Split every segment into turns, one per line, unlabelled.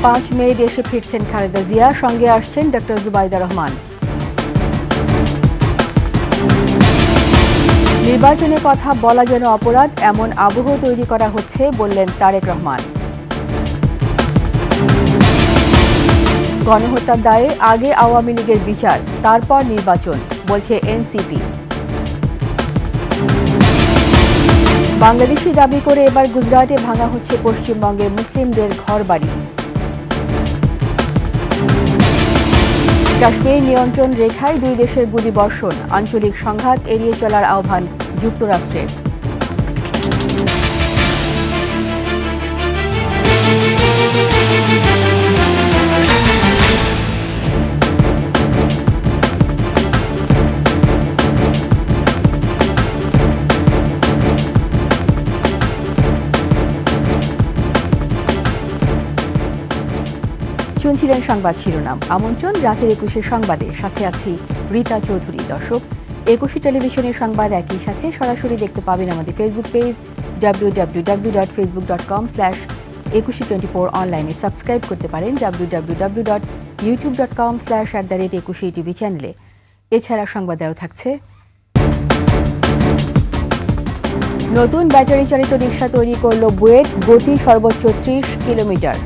5 মে দেশে ফিরছেন খালেদা জিয়া, সঙ্গে আসছেন ডক্টর জুবাইদা রহমান। নির্বাচনে কথা বলা যেন অপরাধ, এমন আবহ তৈরি করা হচ্ছে বললেন তারেক রহমান। গণহত্যার দায়ে আগে আওয়ামী লীগের বিচার, তারপর নির্বাচন, বলছে এনসিপি। বাংলাদেশি দাবি করে এবার গুজরাটে ভাঙা হচ্ছে পশ্চিমবঙ্গের মুসলিমদের ঘরবাড়ি। কাশ্মীর নিয়ন্ত্রণ রেখায় দুই দেশের গুলিবর্ষণ, আঞ্চলিক সংঘাত এড়িয়ে চলার আহ্বান যুক্তরাষ্ট্রের। শুনছিলেন সংবাদ শিরোনাম। আমন্ত্রণ রাতের 21 সংবাদে, সাথে আছি রীতা চৌধুরী। দর্শক, 21 টেলিভিশনের সংবাদ একই সাথে সরাসরি দেখতে পাবেন আমাদের ফেসবুক পেজ www.facebook.com/2124, অনলাইনে সাবস্ক্রাইব করতে পারেন www.youtube.com/@21TV চ্যানেলে। এছাড়া সংবাদ আরও থাকছে: নতুন ব্যাটারি চালিত রিকশা তৈরি করল বুয়েট, গতি সর্বোচ্চ 30 কিলোমিটার।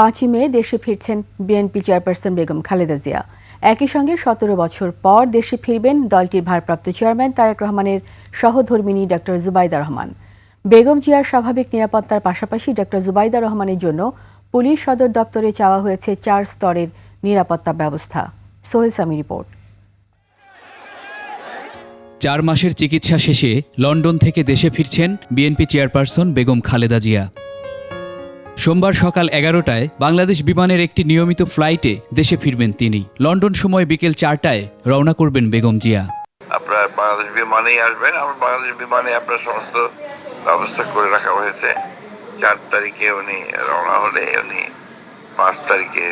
পাঁচই মে দেশে ফিরছেন বিএনপি চেয়ারপারসন বেগম খালেদা জিয়া। একই সঙ্গে 17 বছর পর দেশে ফিরবেন দলটির ভারপ্রাপ্ত চেয়ারম্যান তারেক রহমানের সহধর্মিণী ডক্টর জুবাইদা রহমান। বেগম জিয়ার স্বাভাবিক নিরাপত্তার পাশাপাশি ডক্টর জুবাইদা রহমানের জন্য পুলিশ সদর দপ্তরে চাওয়া হয়েছে 4 স্তরের নিরাপত্তা ব্যবস্থা। সোহেল সামি রিপোর্ট।
4 মাসের চিকিৎসা শেষে লন্ডন থেকে দেশে ফিরছেন বিএনপি চেয়ারপারসন বেগম খালেদা জিয়া। সোমবার সকাল 11টায় বাংলাদেশ বিমানের একটি নিয়মিত ফ্লাইটে দেশে ফিরবেন তিনি। লন্ডন সময় বিকেল 4টায় রওনা করবেন বেগম জিয়া।
আপনার বাংলাদেশ বিমানেই আসবেন। আমার বাংলাদেশ বিমানে আপনার সমস্ত ব্যবস্থা করে রাখা হয়েছে। 4 তারিখে উনি রওনা হলে উনি 5 তারিখে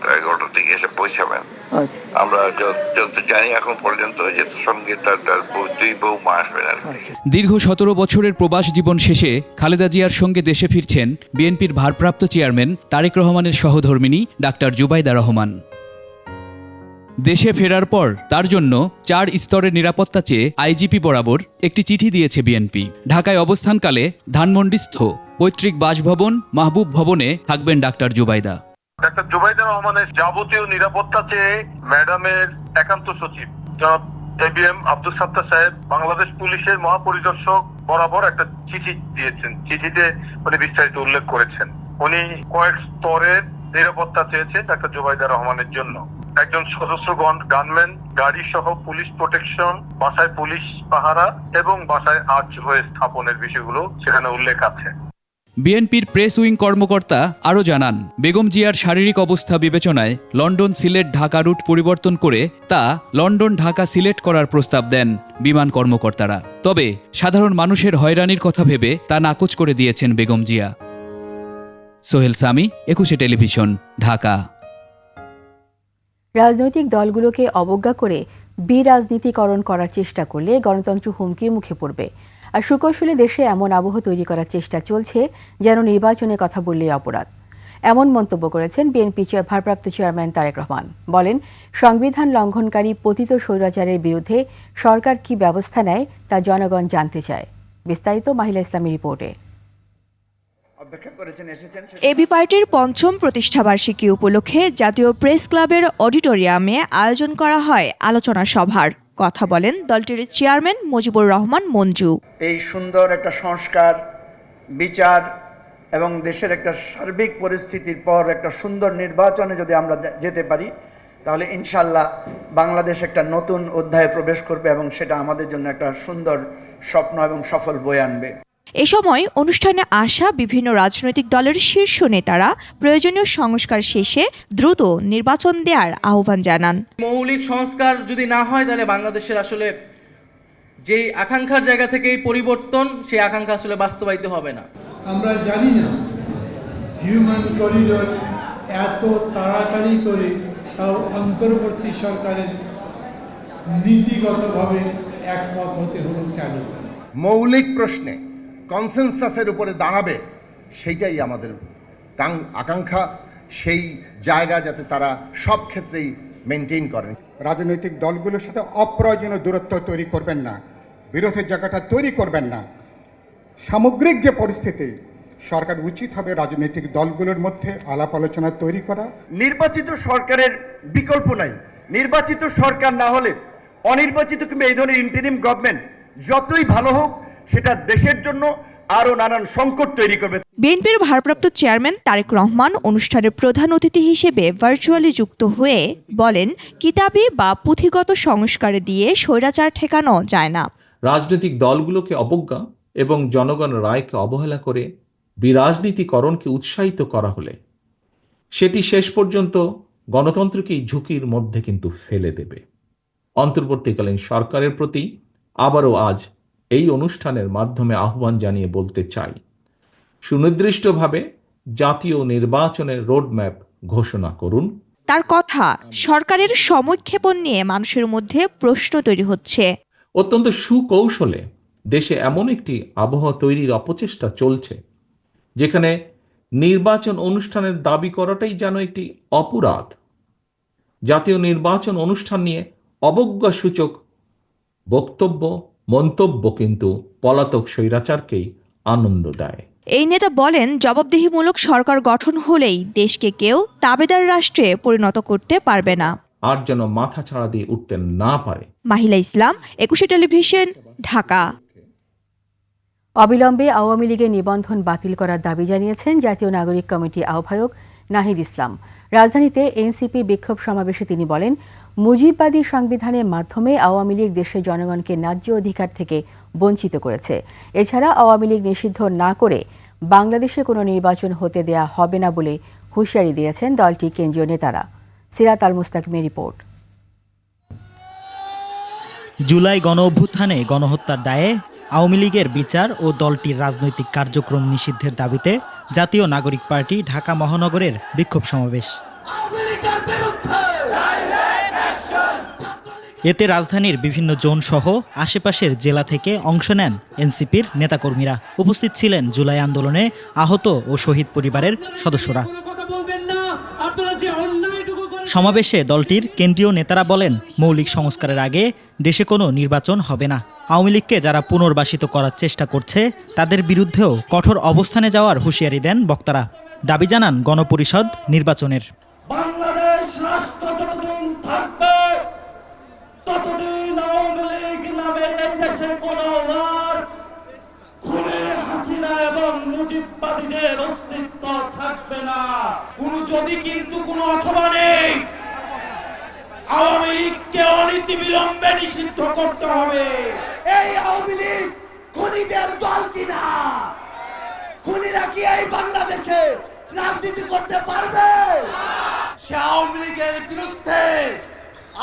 11টা থেকে এসে পৌঁছাবেন। আমরা যত জানি এখন পর্যন্ত যে সঙ্গে তার 2 বৌমা আসবেন আর কি।
দীর্ঘ 17 বছরের প্রবাস জীবন শেষে খালেদা জিয়ার সঙ্গে দেশে ফিরছেন বিএনপির ভারপ্রাপ্ত চেয়ারম্যান তারেক রহমানের সহধর্মিণী ডাক্তার জুবাইদা রহমান। দেশে ফেরার পর তার জন্য 4 স্তরের নিরাপত্তা চেয়ে আইজিপি বরাবর একটি চিঠি দিয়েছে বিএনপি। ঢাকায় অবস্থানকালে ধানমন্ডিস্থ পৈতৃক বাসভবন মাহবুব ভবনে থাকবেন ডাক্তার জুবাইদা।
ডাক্তার জুবাইদা রহমানের যাবতীয় নিরাপত্তা চেয়ে ম্যাডামের একান্ত সচিব জনাব এবিএম আব্দুল সাত্তার সাহেব বাংলাদেশ পুলিশের মহাপরিদর্শক বরাবর একটা চিঠি দিয়েছেন। চিঠিতে উনি বিস্তারিত উল্লেখ করেছেন উনি কয়েক স্তরের নিরাপত্তা চেয়েছেন ডাক্তার জুবাইদা রহমানের জন্য। একজন সশস্ত্র গানম্যান, গাড়ি সহ পুলিশ প্রোটেকশন, বাসায় পুলিশ পাহারা এবং বাসায় আর্চওয়ে স্থাপনের বিষয়গুলো সেখানে উল্লেখ আছে।
বিএনপির প্রেস উইং কর্মকর্তা আরও জানান, বেগম জিয়ার শারীরিক অবস্থা বিবেচনায় লন্ডন সিলেট ঢাকা রুট পরিবর্তন করে তা লন্ডন ঢাকা সিলেট করার প্রস্তাব দেন বিমান কর্মকর্তারা। তবে সাধারণ মানুষের হয়রানির কথা ভেবে তা নাকচ করে দিয়েছেন বেগম জিয়া। সোহেল সামি, 21 টেলিভিশন, ঢাকা।
রাজনৈতিক দলগুলোকে অবজ্ঞা করে বিরাজনীতিকরণ করার চেষ্টা করলে গণতন্ত্র হুমকির মুখে পড়বে। আর সুকৌশলে দেশে এমন আবহ তৈরি করার চেষ্টা চলছে যেন নির্বাচনের কথা বললেই অপরাধ। এমন মন্তব্য করেছেন বিএনপি ভারপ্রাপ্ত চেয়ারম্যান তারেক রহমান। বলেন, সংবিধান লঙ্ঘনকারী পতিত স্বৈরাচারের বিরুদ্ধে সরকার কি ব্যবস্থা নেয় তা জনগণ জানতে চায়। বিস্তারিত মাহিলা ইসলামী রিপোর্টে।
এবি পার্টির 5ম প্রতিষ্ঠাবার্ষিকী উপলক্ষে জাতীয় প্রেস ক্লাবের অডিটোরিয়ামে আয়োজন করা হয় আলোচনা সভার। কথা বলেন দলটির চেয়ারম্যান মুজিবুর রহমান মঞ্জু।
এই সুন্দর একটা সংস্কার, বিচার এবং দেশের একটা সার্বিক পরিস্থিতির পর একটা সুন্দর নির্বাচনে যদি আমরা যেতে পারি, তাহলে ইনশাল্লাহ বাংলাদেশ একটা নতুন অধ্যায়ে প্রবেশ করবে এবং সেটা আমাদের জন্য একটা সুন্দর স্বপ্ন এবং সফল বয়ে আনবে।
এ সময় অনুষ্ঠানে আসা বিভিন্ন রাজনৈতিক দলের শীর্ষ নেতারা প্রয়োজনীয় সংস্কার শেষে দ্রুত নির্বাচন দেওয়ার আহ্বান জানান।
মৌলিক সংস্কার যদি না হয় তাহলে বাংলাদেশের আসলে যে আকাঙ্ক্ষার জায়গা থেকে পরিবর্তন, সেই আকাঙ্ক্ষা আসলে বাস্তবায়িত হবে না।
আমরা জানি না হিউম্যান করিডোর এত তাড়াতাড়ি করে তাও অন্তর্বর্তী সরকারের নীতিগতভাবে একমত হতে হলো কেন?
মৌলিক প্রশ্নে কনসেনসাসের উপরে দাঁড়াবে, সেইটাই আমাদের আকাঙ্ক্ষা। সেই জায়গা যাতে তারা সব ক্ষেত্রেই মেনটেন করেন।
রাজনৈতিক দলগুলোর সাথে অপ্রয়োজনীয় দূরত্ব তৈরি করবেন না, বিরোধের জায়গাটা তৈরি করবেন না। সামগ্রিক যে পরিস্থিতি, সরকার উচিত হবে রাজনৈতিক দলগুলোর মধ্যে আলাপ আলোচনা তৈরি করা।
নির্বাচিত সরকারের বিকল্প নাই। নির্বাচিত সরকার না হলে অনির্বাচিত কিংবা এই ধরনের ইন্টারিম গভর্নমেন্ট যতই ভালো হোক, সেটা দেশের জন্য আরও নানান সংকট তৈরি করবে।
বিএনপির ভারপ্রাপ্ত চেয়ারম্যান তারেক রহমান অনুষ্ঠানের প্রধান অতিথি হিসেবে ভার্চুয়ালি যুক্ত হয়ে বলেন, কিতাবি বা পুঁথিগত সংস্কারে দিয়ে স্বৈরাচার ঠেকানো যায় না।
রাজনৈতিক দলগুলোকে অবজ্ঞা এবং জনগণের রায়কে অবহেলা করে বিরাজনীতিকরণকে উৎসাহিত করা হলে সেটি শেষ পর্যন্ত গণতন্ত্রকেই ঝুঁকির মধ্যে কিন্তু ফেলে দেবে। অন্তর্বর্তীকালীন সরকারের প্রতি আবারও আজ এই অনুষ্ঠানের মাধ্যমে আহ্বান জানিয়ে বলতে চাই, সুনির্দিষ্টভাবে জাতীয় নির্বাচনের রোডম্যাপ ঘোষণা করুন।
তার কথা, সরকারের সময়ক্ষেপণ নিয়ে মানুষের মধ্যে প্রশ্ন তৈরি হচ্ছে।
অত্যন্ত সুকৌশলে দেশে এমন একটি আবহাওয়া তৈরির অপচেষ্টা চলছে যেখানে নির্বাচন অনুষ্ঠানের দাবি করাটাই যেন একটি অপরাধ। জাতীয় নির্বাচন অনুষ্ঠান নিয়ে অবজ্ঞাসূচক বক্তব্য, মন্তব্য কিন্তু পলাতক স্বৈরাচারকেই আনন্দ দেয়।
এই নেতা বলেন, জবাবদিহিমূলক সরকার গঠন হলেই দেশকে কেউ তাবেদার রাষ্ট্রে পরিণত করতে পারবে না,
আর যেন মাথা ছাড়া দিয়ে উঠতে না পারে।
মাহিলা ইসলাম, 21 টেলিভিশন, ঢাকা।
অবিলম্বে আওয়ামী লীগের নিবন্ধন বাতিল করার দাবি জানিয়েছেন জাতীয় নাগরিক কমিটি আহ্বায়ক নাহিদ ইসলাম। রাজধানীতে এনসিপি বিক্ষোভ সমাবেশে তিনি বলেন, মুজিববাদী সংবিধানের মাধ্যমে আওয়ামী লীগ দেশের জনগণকে ন্যায্য অধিকার থেকে বঞ্চিত করেছে। এছাড়া আওয়ামী লীগ নিষিদ্ধ না করে বাংলাদেশে কোনো নির্বাচন হতে দেয়া হবে না বলে হুঁশিয়ারি দিয়েছেন দলটির কেন্দ্রীয় নেতারা। সিরাত আল মুস্তাকিমের রিপোর্ট।
জুলাই গণ অভ্যুত্থানে গণহত্যার দায়ে আওয়ামী লীগের বিচার ও দলটির রাজনৈতিক কার্যক্রম নিষিদ্ধের দাবিতে জাতীয় নাগরিক পার্টি ঢাকা মহানগরের বিক্ষোভ সমাবেশ। এতে রাজধানীর বিভিন্ন জোন সহ আশেপাশের জেলা থেকে অংশ নেন এনসিপির নেতাকর্মীরা। উপস্থিত ছিলেন জুলাই আন্দোলনে আহত ও শহীদ পরিবারের সদস্যরা। সমাবেশে দলটির কেন্দ্রীয় নেতারা বলেন, মৌলিক সংস্কারের আগে দেশে কোনো নির্বাচন হবে না। আওয়ামী লীগকে যারা পুনর্বাসিত করার চেষ্টা করছে তাদের বিরুদ্ধেও কঠোর অবস্থানে যাওয়ার হুঁশিয়ারি দেন বক্তারা। দাবি জানান গণপরিষদ নির্বাচনের।
বাংলাদেশ রাষ্ট্র যতদিন থাকবে ততদিন আওয়ামী লীগ নামে এই দেশে কোনো খুনে হাসিনা এবং মুজিববাদীদের অস্তিত্ব থাকবে না। যদি কিন্তু কোনো অথবা নেই, আওয়ামী লীগকে অনীতি বিলম্বে নিষিদ্ধ করতে হবে। এই আওয়ামী লীগ খুনিদের দল কিনা? খুনিরা কি এই বাংলাদেশে রাজনীতি করতে পারবে? সে আওয়ামী লীগের বিরুদ্ধে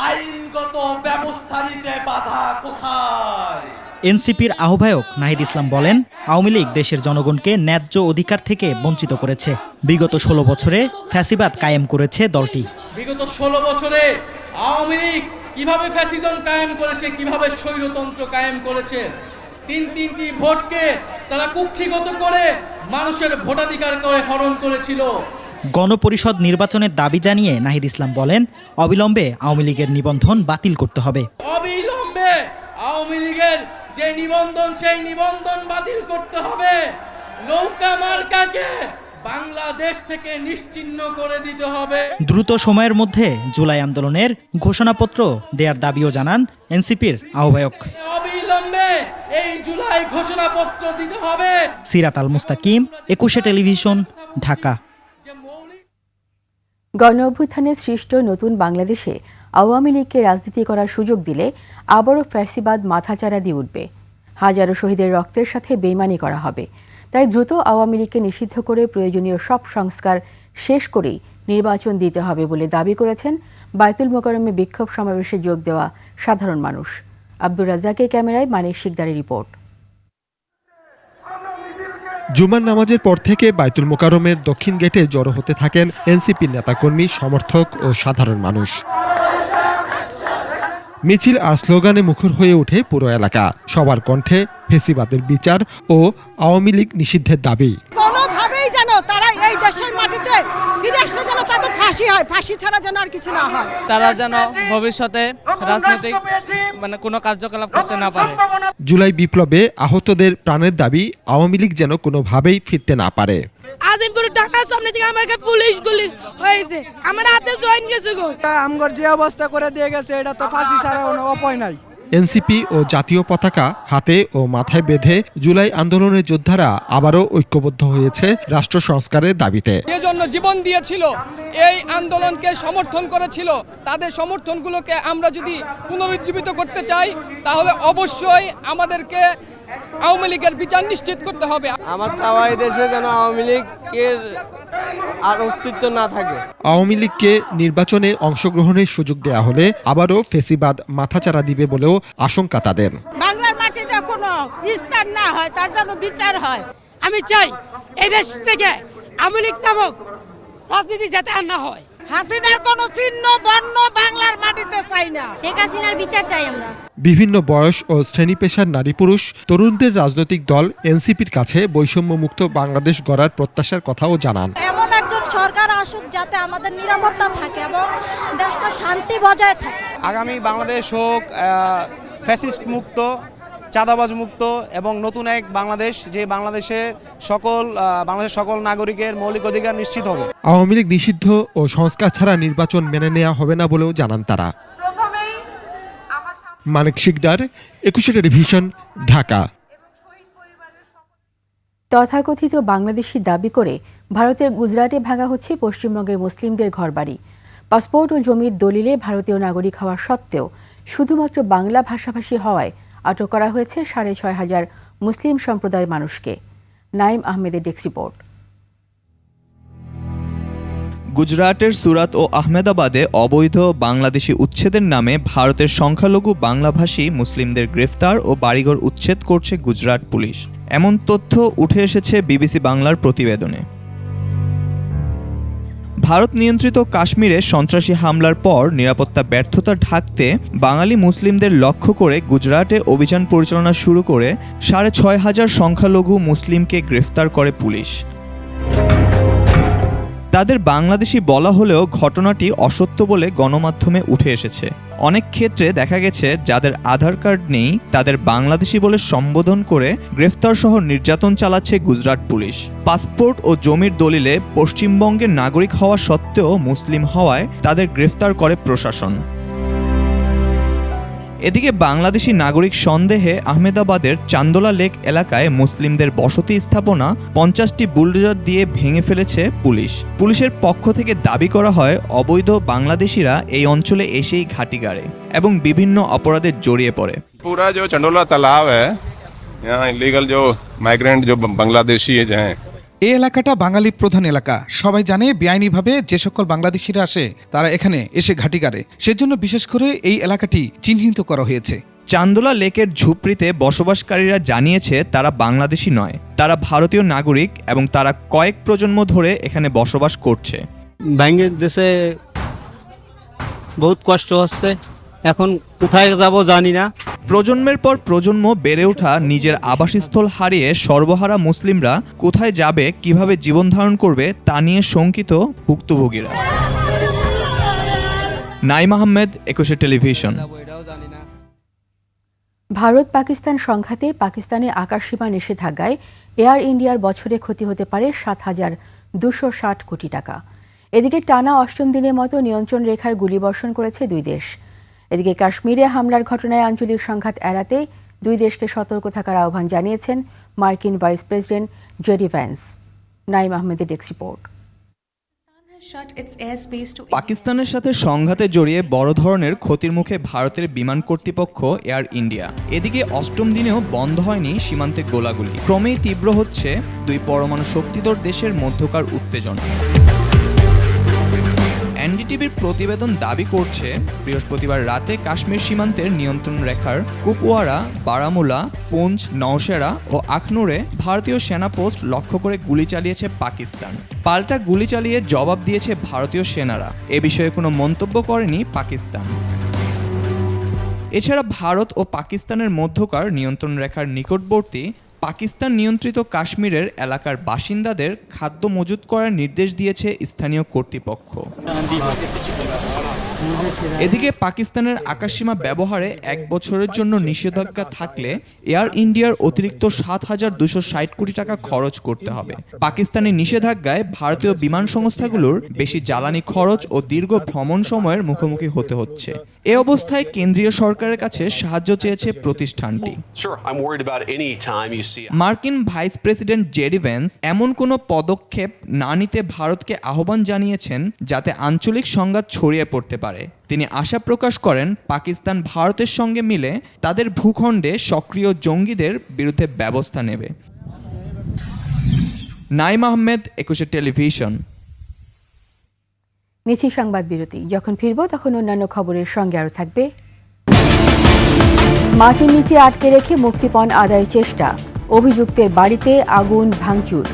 আইনগত ব্যবস্থা নিতে বাধা কোথায়?
এনসিপির আহ্বায়ক নাহিদ ইসলাম বলেন, আওয়ামী লীগ দেশের জনগণকে ন্যায্য অধিকার থেকে বঞ্চিত করেছে। বিগত 16 বছরে ফ্যাসিবাদ কায়েম করেছে দলটি।
বিগত 16 বছরে আওয়ামী লীগ কিভাবে ফ্যাসিজম কায়েম করেছে, কিভাবে স্বৈরতন্ত্র কায়েম করেছে। তিনটি ভোটকে তারা কুক্ষিগত করে মানুষের ভোটাধিকার করে হরণ করেছিল।
গণপরিষদ নির্বাচনের দাবি জানিয়ে নাহিদ ইসলাম বলেন, অবিলম্বে আওয়ামী লীগের নিবন্ধন বাতিল করতে হবে।
অবিলম্বে আওয়ামী লীগের যে নিবন্ধন, সেই নিবন্ধন বাতিল করতে হবে। নৌকা মার্কাকে বাংলাদেশ থেকে নিশ্চিহ্ন করে দিতে হবে।
দ্রুত সময়ের মধ্যে জুলাই আন্দোলনের ঘোষণাপত্র দেওয়ার দাবিও জানান এনসিপির আহ্বায়ক।
অবিলম্বে এই জুলাই ঘোষণাপত্র দিতে হবে।
সিরাত আল মুস্তাকিম, 21 টেলিভিশন, ঢাকা।
গণ অভ্যুত্থানে সৃষ্ট নতুন বাংলাদেশে আওয়ামী লীগকে রাজনীতি করার সুযোগ দিলে আবারও ফ্যাসিবাদ মাথাচাড়া দিয়ে উঠবে। হাজারো শহীদের রক্তের সাথে বেইমানি করা হবে। তাই দ্রুত আওয়ামী লীগকে নিষিদ্ধ করে প্রয়োজনীয় সব সংস্কার শেষ করেই নির্বাচন দিতে হবে বলে দাবি করেছেন বায়তুল মোকাররমে বিক্ষোভ সমাবেশে যোগ দেওয়া সাধারণ মানুষ। আব্দুর রাজ্জাকের ক্যামেরায় মানিক শিকদারের রিপোর্ট।
জুমার নামাজের পর থেকে বায়তুল মোকাররমের দক্ষিণ গেটে জড়ো হতে থাকেন এনসিপির নেতাকর্মী, সমর্থক ও সাধারণ মানুষ। মিছিল আর স্লোগানে মুখর হয়ে ওঠে পুরো এলাকা। সবার কণ্ঠে ফেসিবাদের বিচার ও আওয়ামী লীগ নিষিদ্ধের দাবি।
কোনোভাবেই যেন তারা এই দেশের মাটিতে ফিরে আসতে যেন তাদের ফাঁসি হয়, ফাঁসি ছাড়া যেন আর কিছু না হয়।
তারা যেন ভবিষ্যতে রাজনৈতিক কোনো কার্যকলাপ করতে না পারে।
জুলাই বিপ্লবে আহতদের প্রাণের দাবি, আওয়ামী লীগ যেন কোনোভাবেই ফিরতে না পারে।
আজিমপুর ঢাকার সামনে থেকে আমাকে পুলিশ গুলি হয়েছে, আমার হাতে জয়েন গেছে গো।
আমগর যে অবস্থা করে দিয়ে গেছে, এটা তো ফাঁসি ছাড়া কোনো উপায় নাই।
এনসিপি ও জাতীয় পতাকা হাতে ও মাথায় বেঁধে জুলাই আন্দোলনের যোদ্ধারা আবারও ঐক্যবদ্ধ হয়েছে রাষ্ট্র সংস্কারের দাবিতে।
যে জন্য জীবন দিয়েছিল, এই আন্দোলনকে সমর্থন করেছিল, তাদের সমর্থনগুলোকে আমরা যদি পুনরুজ্জীবিত করতে চাই, তাহলে অবশ্যই আমাদেরকে আওয়ামী লীগের বিচার নিশ্চিত করতে হবে।
আমার চাওয়া এই দেশে যেন আওয়ামী লীগের আর অস্তিত্ব না থাকে।
আওয়ামী লীগকে নির্বাচনে অংশগ্রহণের সুযোগ দেয়া হলে আবারও ফেসিবাদ মাথাচাড়া দিবে বলেও আশঙ্কা তাদের।
বাংলার মাটিতে কোনো স্থান না হয়, তার জন্য বিচার হয়। আমি চাই এই দেশ থেকে আওয়ামী লীগ নামক রাজনীতি যাতে আর না হয়। হাসিনার কোনো চিহ্ন বর্ণ বাংলার মাটিতে চাই না।
শেখ হাসিনার বিচার চাই আমরা।
বিভিন্ন বয়স ও শ্রেণী পেশার নারী পুরুষ তরুণদের রাজনৈতিক দল এনসিপির কাছে বৈষম্যমুক্ত বাংলাদেশ গড়ার প্রত্যাশার কথাও জানান।
এমন একজন সরকার আসুক যাতে আমাদের নিরাপত্তা থাকে এবং দেশটা শান্তি বজায় থাকে।
আগামী বাংলাদেশ হোক ফ্যাসিস্ট মুক্ত, চাঁদাবাজ মুক্ত এবং নতুন এক বাংলাদেশ, যে বাংলাদেশের সকল নাগরিকের মৌলিক অধিকার নিশ্চিত হবে।
আওয়ামী লীগ নিষিদ্ধ ও সংস্কার ছাড়া নির্বাচন মেনে নেওয়া হবে না বলেও জানান তারা। মানিক শিকদার, 21 টেলিভিশন, ঢাকা।
তথাকথিত বাংলাদেশি দাবি করে ভারতের গুজরাটে ভাঙা হচ্ছে পশ্চিমবঙ্গের মুসলিমদের ঘরবাড়ি। পাসপোর্ট ও জমির দলিলে ভারতীয় নাগরিক হওয়া সত্ত্বেও শুধুমাত্র বাংলা ভাষাভাষী হওয়ায় আটক করা হয়েছে 6,500 মুসলিম সম্প্রদায়ের মানুষকে। নাইম আহমেদের ডেস্ক রিপোর্ট।
গুজরাটের সুরাত ও আহমেদাবাদে অবৈধ বাংলাদেশি উচ্ছেদের নামে ভারতের সংখ্যালঘু বাংলাভাষী মুসলিমদের গ্রেফতার ও বাড়িঘর উচ্ছেদ করছে গুজরাট পুলিশ। এমন তথ্য উঠে এসেছে বিবিসি বাংলার প্রতিবেদনে। ভারত নিয়ন্ত্রিত কাশ্মীরে সন্ত্রাসী হামলার পর নিরাপত্তা ব্যর্থতা ঢাকতে বাঙালি মুসলিমদের লক্ষ্য করে গুজরাটে অভিযান পরিচালনা শুরু করে 6,500 সংখ্যালঘু মুসলিমকে গ্রেফতার করে পুলিশ। তাদের বাংলাদেশি বলা হলেও ঘটনাটি অসত্য বলে গণমাধ্যমে উঠে এসেছে। অনেক ক্ষেত্রে দেখা গেছে যাদের আধার কার্ড নেই তাদের বাংলাদেশি বলে সম্বোধন করে গ্রেফতার সহ নির্যাতন চালাচ্ছে গুজরাট পুলিশ। পাসপোর্ট ও জমির দলিলে পশ্চিমবঙ্গের নাগরিক হওয়া সত্ত্বেও মুসলিম হওয়ায় তাদের গ্রেফতার করে প্রশাসন। এদিকে বাংলাদেশি নাগরিক সন্দেহে আহমেদাবাদের চান্দোলা লেক এলাকায় মুসলিমদের বসতি স্থাপনা 50টি বুলডোজার দিয়ে ভেঙে ফেলেছে পুলিশ। পুলিশের পক্ষ থেকে দাবি করা হয় অবৈধ বাংলাদেশিরা এই অঞ্চলে এসেই ঘাঁটি গাড়ে এবং বিভিন্ন অপরাধে জড়িয়ে পড়ে।
पूरा जो चंडोला तालाब है, यहाँ इलीगल जो माइग्रेंट जो बांग्लादेशी हैं,
এই এলাকাটা বাঙালি প্রধান এলাকা। সবাই জানে বেআইনিভাবে যে সকল বাংলাদেশিরা আসে তারা এখানে এসে ঘাঁটি গাড়ে, সেজন্য বিশেষ করে এই এলাকাটি চিহ্নিত করা হয়েছে।
চান্দোলা লেকের ঝুপড়িতে বসবাসকারীরা জানিয়েছে তারা বাংলাদেশি নয়, তারা ভারতীয় নাগরিক এবং তারা কয়েক প্রজন্ম ধরে এখানে বসবাস করছে।
বাংলাদেশে বহুত কষ্ট হচ্ছে, এখন কোথায় যাব জানি না।
প্রজন্মের পর প্রজন্ম বেড়ে ওঠা নিজের আবাসস্থল হারিয়ে সর্বহারা মুসলিমরা কোথায় যাবে, কিভাবে জীবন ধারণ করবে তা নিয়ে শঙ্কিত ভুক্তভোগীরা। নাইম আহমেদ, 21 টেলিভিশন।
ভারত পাকিস্তান সংঘাতে পাকিস্তানে আকাশসীমা নিষেধাজ্ঞায় এয়ার ইন্ডিয়ার বছরে ক্ষতি হতে পারে 7,260 কোটি টাকা। এদিকে টানা 8ম দিনের মতো নিয়ন্ত্রণ রেখার গুলিবর্ষণ করেছে দুই দেশ। এদিকে কাশ্মীরে হামলার ঘটনায় আঞ্চলিক সংঘাত এড়াতে দুই দেশকে সতর্ক থাকার আহ্বান জানিয়েছেন মার্কিন vice president JD Vance. Naim আহমেদের ডেস্ক রিপোর্ট।
পাকিস্তানের সাথে সংঘাতে জড়িয়ে বড় ধরনের ক্ষতির মুখে ভারতের বিমান কর্তৃপক্ষ এয়ার ইন্ডিয়া। এদিকে 8ম দিনেও বন্ধ হয়নি সীমান্তে গোলাগুলি। ক্রমেই তীব্র হচ্ছে দুই পরমাণু শক্তিধর দেশের মধ্যকার উত্তেজনা। এনডিটিভির প্রতিবেদন দাবি করছে বৃহস্পতিবার রাতে কাশ্মীর সীমান্তের নিয়ন্ত্রণ রেখার কুপওয়ারা, বারামুলা, পুঞ্চ, নওশেরা ও আখনুরে ভারতীয় সেনা পোস্ট লক্ষ্য করে গুলি চালিয়েছে পাকিস্তান। পাল্টা গুলি চালিয়ে জবাব দিয়েছে ভারতীয় সেনারা। এ বিষয়ে কোনো মন্তব্য করেনি পাকিস্তান। এছাড়া ভারত ও পাকিস্তানের মধ্যকার নিয়ন্ত্রণ রেখার নিকটবর্তী পাকিস্তান নিয়ন্ত্রিত কাশ্মীরের এলাকার বাসিন্দাদের খাদ্য মজুত করার নির্দেশ দিয়েছে স্থানীয় কর্তৃপক্ষ। এদিকে পাকিস্তানের আকাশসীমা ব্যবহারে 1 বছরের জন্য নিষেধাজ্ঞা থাকলে এয়ার ইন্ডিয়ার অতিরিক্ত 7,260 কোটি টাকা খরচ করতে হবে। পাকিস্তানি নিষেধাজ্ঞায় ভারতীয় বিমান সংস্থাগুলোর বেশি জ্বালানি খরচ ও দীর্ঘ ভ্রমণ সময়ের মুখোমুখি হতে হচ্ছে। এ অবস্থায় কেন্দ্রীয় সরকারের কাছে সাহায্য চেয়েছে প্রতিষ্ঠানটি। মার্কিন ভাইস প্রেসিডেন্ট জেডি ভ্যান্স এমন কোনো পদক্ষেপ না নিতে ভারতকে আহ্বান জানিয়েছেন যাতে আঞ্চলিক সংঘাত ছড়িয়ে পড়তে পারে। তিনি আশা প্রকাশ করেন পাকিস্তান ভারতের সঙ্গে মিলে তাদের ভূখণ্ডে সক্রিয় জঙ্গিদের বিরুদ্ধে ব্যবস্থা নেবে। নাইম আহমেদ, 21 টেলিভিশন।
নিচ্ছি সংবাদ বিরতি। যখন ফিরব তখন অন্যান্য খবরের সঙ্গে আরও থাকবে। মাটির নিচে আটকে রেখে মুক্তিপণ আদায়ের চেষ্টা, অভিযুক্তের বাড়িতে আগুন ভাঙচুর।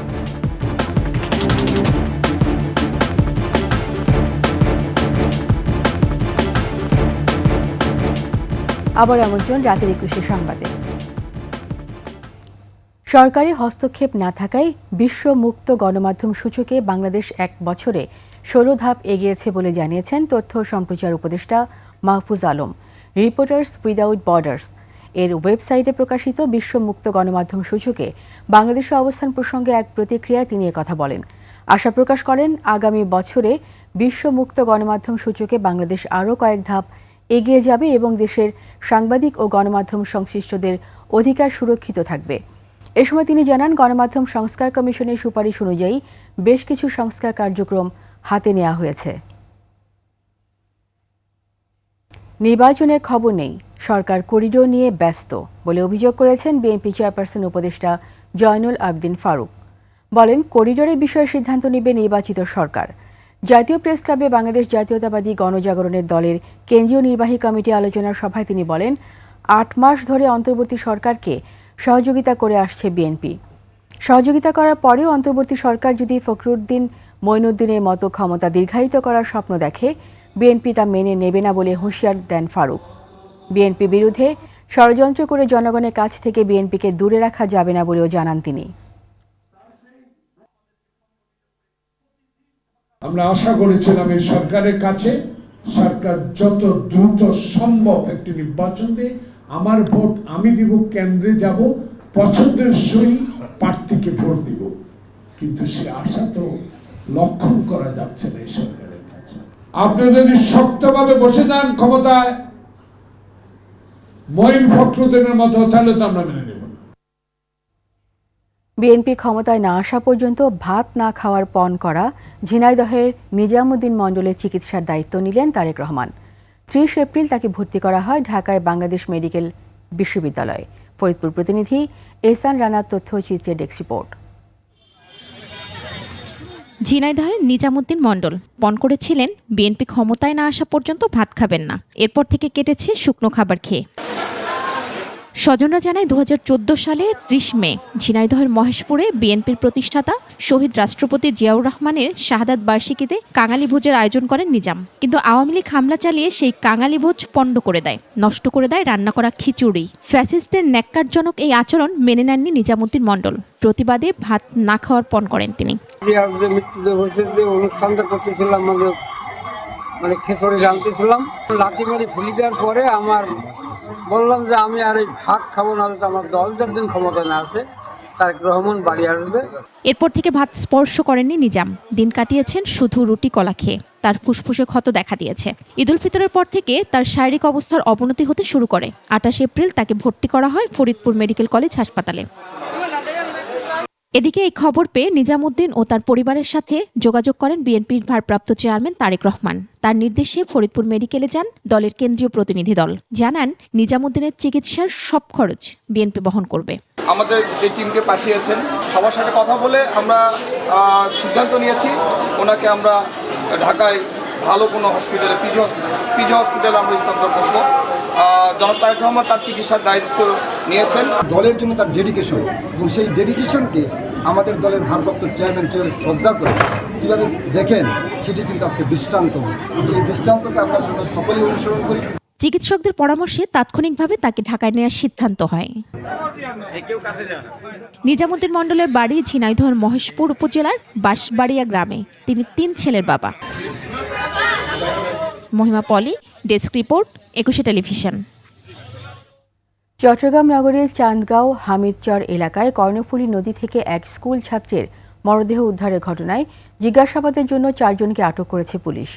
আবার আমন্ত্রণ রাতের 21 সংবাদে। সরকারি হস্তক্ষেপ না থাকায় বিশ্ব মুক্ত গণমাধ্যম সূচকে বাংলাদেশ 1 বছরে 16 ধাপ এগিয়েছে বলে জানিয়েছেন তথ্য সম্প্রচার উপদেষ্টা Mahfuz Alam. Reporters without borders এর ওয়েবসাইটে প্রকাশিত বিশ্ব মুক্ত গণমাধ্যম সূচকে বাংলাদেশের অবস্থান প্রসঙ্গে এক প্রতিক্রিয়ায় তিনি কথা বলেন। আশা প্রকাশ করেন আগামী বছরে বিশ্ব মুক্ত গণমাধ্যম সূচকে বাংলাদেশ আরও কয়েক ধাপ এগিয়ে যাবে এবং দেশের সাংবাদিক ও গণমাধ্যম সংশ্লিষ্টদের অধিকার সুরক্ষিত থাকবে। এ সময় তিনি জানান, গণমাধ্যম সংস্কার কমিশনের সুপারিশ অনুযায়ী বেশ কিছু সংস্কার কার্যক্রম হাতে নেওয়া হয়েছে। নির্বাচনের খবর নেই, সরকার করিডোর নিয়ে ব্যস্ত বলে অভিযোগ করেছেন বিএনপি চেয়ারপারসন উপদেষ্টা জয়নুল আবদিন ফারুক। বলেন, করিডোরের বিষয়ে সিদ্ধান্ত নেবে নির্বাচিত সরকার। জাতীয় প্রেস ক্লাবে বাংলাদেশ জাতীয়তাবাদী গণজাগরণের দলের কেন্দ্রীয় নির্বাহী কমিটি আলোচনার সভায় তিনি বলেন, 8 মাস ধরে অন্তর্বর্তী সরকারকে সহযোগিতা করে আসছে বিএনপি। সহযোগিতা করার পরেও অন্তর্বর্তী সরকার যদি ফখরুদ্দিন মঈনুদ্দিনের মতো ক্ষমতা দীর্ঘায়িত করার স্বপ্ন দেখে, বিএনপি তা মেনে নেবে না বলে হুঁশিয়ার দেন ফারুক। বিএনপি বিরুদ্ধে ষড়যন্ত্র করে জনগণের কাছ থেকে বিএনপিকে দূরে রাখা যাবে না বলেও জানান তিনি।
আমরা আশা করেছিলাম এই সরকারের কাছে, সরকার যত দ্রুত সম্ভব একটি নির্বাচন দিয়ে আমার ভোট আমি দিব, কেন্দ্রে যাব, পছন্দের সই প্রার্থীকে ভোট দিব, কিন্তু সে আশা তো লক্ষণ করা যাচ্ছে না এই সরকারের কাছে। আপনি যদি শক্তভাবে বসে যান ক্ষমতায় মঈন ফখরুদ্দিনের মতো, তাহলে তো আমরা মেনে নেব।
বিএনপি ক্ষমতায় না আসা পর্যন্ত ভাত না খাওয়ার পণ করা ঝিনাইদহের নিজামুদ্দিন মণ্ডলের চিকিৎসার দায়িত্ব নিলেন তারেক রহমান। 30 এপ্রিল তাকে ভর্তি করা হয় ঢাকায় বাংলাদেশ মেডিকেল বিশ্ববিদ্যালয়ে। ফরিদপুর প্রতিনিধি এহসান রানার তথ্যচিত্রে ডেস্ক রিপোর্ট।
ঝিনাইদহের নিজামুদ্দিন মণ্ডল পণ করেছিলেন বিএনপি ক্ষমতায় না আসা পর্যন্ত ভাত খাবেন না। এরপর থেকে কেটেছে শুকনো খাবার খেয়ে। স্বজনরা জানায় 2014 সালের 30 মে ঝিনাইদহের মহেশপুরে বিএনপির প্রতিষ্ঠাতা শহীদ রাষ্ট্রপতি জিয়াউর রহমানের শাহাদাত বার্ষিকীতে কাঙালি ভোজের আয়োজন করেন নিজাম। কিন্তু আওয়ামী লীগ হামলা চালিয়ে সেই কাঙালি ভোজ পণ্ড করে দেয়, নষ্ট করে দেয় রান্না করা খিচুড়ি। ফ্যাসিস্টদের ন্যাক্কারজনক এই আচরণ মেনে নেননি নিজামুদ্দিন মণ্ডল। প্রতিবাদে ভাত না খাওয়ার পণ করেন তিনি।
অনুষ্ঠানটা করতেছিলাম, মানে খিচুড়ি রাঁধতেছিলাম, লাথি মারি ফুলি দেওয়ার পরে আমার বললাম যে আমি আর এই ভাত খাবো না, আমার 10 দিন ক্ষমতা না আসে তারেক রহমান বাড়ি আসবে।
এরপর থেকে ভাত স্পর্শ করেননি নিজাম। দিন কাটিয়েছেন শুধু রুটি কলা খেয়ে। তার ফুসফুসে ক্ষত দেখা দিয়েছে। ঈদুল ফিতরের পর থেকে তার শারীরিক অবস্থার অবনতি হতে শুরু করে। 28 এপ্রিল তাকে ভর্তি করা হয় ফরিদপুর মেডিকেল কলেজ হাসপাতালে। এদিকে এই খবর পেয়ে নিজামুদ্দিন ও তার পরিবারের সাথে যোগাযোগ করেন বিএনপির ভারপ্রাপ্ত চেয়ারম্যান তারেক রহমান। তার নির্দেশে ফরিদপুর মেডিকেলে যান দলের কেন্দ্রীয় প্রতিনিধি দল। জানান, নিজামুদ্দিনের চিকিৎসার সব খরচ বিএনপি বহন করবে।
আমাদের যে টিমকে পাঠিয়েছেন সবার সাথে কথা বলে আমরা সিদ্ধান্ত নিয়েছি ওনাকে আমরা ঢাকায় ভালো কোনো হসপিটালে পিজি হসপিটালে আমরা স্থানান্তর করবো। জনাব তারেক রহমান তার চিকিৎসার দায়িত্ব নিয়েছেন।
দলের জন্য তার ডেডিকেশন এবং সেই ডেডিকেশনকে আমাদের দলের ভারপ্রাপ্ত চেয়ারম্যান শ্রদ্ধা করে কীভাবে দেখেন সেটি কিন্তু আজকে দৃষ্টান্ত। সেই দৃষ্টান্তকে আমরা সকলেই অনুসরণ করি।
চিকিৎসকদের পরামর্শে তাৎক্ষণিকভাবে তাকে ঢাকায় নেওয়ার সিদ্ধান্ত হয়। নিজামুদ্দিন মণ্ডলের বাড়ি ঝিনাইদহের মহেশপুর উপজেলার বাঁশবাড়িয়া গ্রামে। তিনি 3 ছেলের বাবা। মহিমা পলি, ডেস্ক রিপোর্ট, 21 টেলিভিশন।
চট্টগ্রাম নগরের চান্দগাঁও হামিদচর এলাকায় কর্ণফুলী নদী থেকে এক স্কুল ছাত্রের মরদেহ উদ্ধারের ঘটনায় জিজ্ঞাসাবাদের জন্য 4 জনকে আটক করেছে পুলিশ।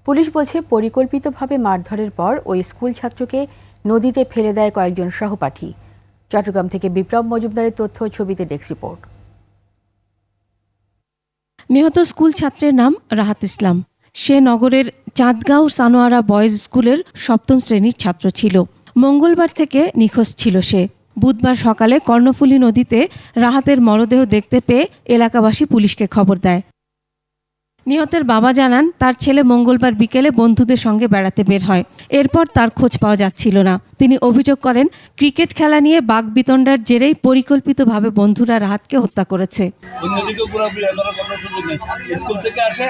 পুলিশ বলছে, পরিকল্পিতভাবে মারধরের পর ওই স্কুল ছাত্রকে নদীতে ফেলে দেয় কয়েকজন সহপাঠী। চট্টগ্রাম থেকে বিপ্লব মজুমদারের তথ্য, ছবিতে ডেস্ক রিপোর্ট।
নিহত স্কুল ছাত্রের নাম রাহাত ইসলাম। সে নগরের চাঁদগাঁও সানোয়ারা বয়েজ স্কুলের 7ম শ্রেণীর ছাত্র ছিল। মঙ্গলবার থেকে নিখোঁজ ছিল সে। বুধবার সকালে কর্ণফুলী নদীতে রাহাতের মরদেহ দেখতে পেয়ে এলাকাবাসী পুলিশকে খবর দেয়। নিহতের বাবা জানান, তার ছেলে মঙ্গলবার বিকেলে বন্ধুদের সঙ্গে বেড়াতে বের হয়। এরপর তার খোঁজ পাওয়া যাচ্ছিল না। তিনি অভিযোগ করেন, ক্রিকেট খেলা নিয়ে বাকবিতণ্ডার জেরেই পরিকল্পিতভাবে বন্ধুরা রাহাতকে হত্যা করেছে।
স্কুল থেকে আসে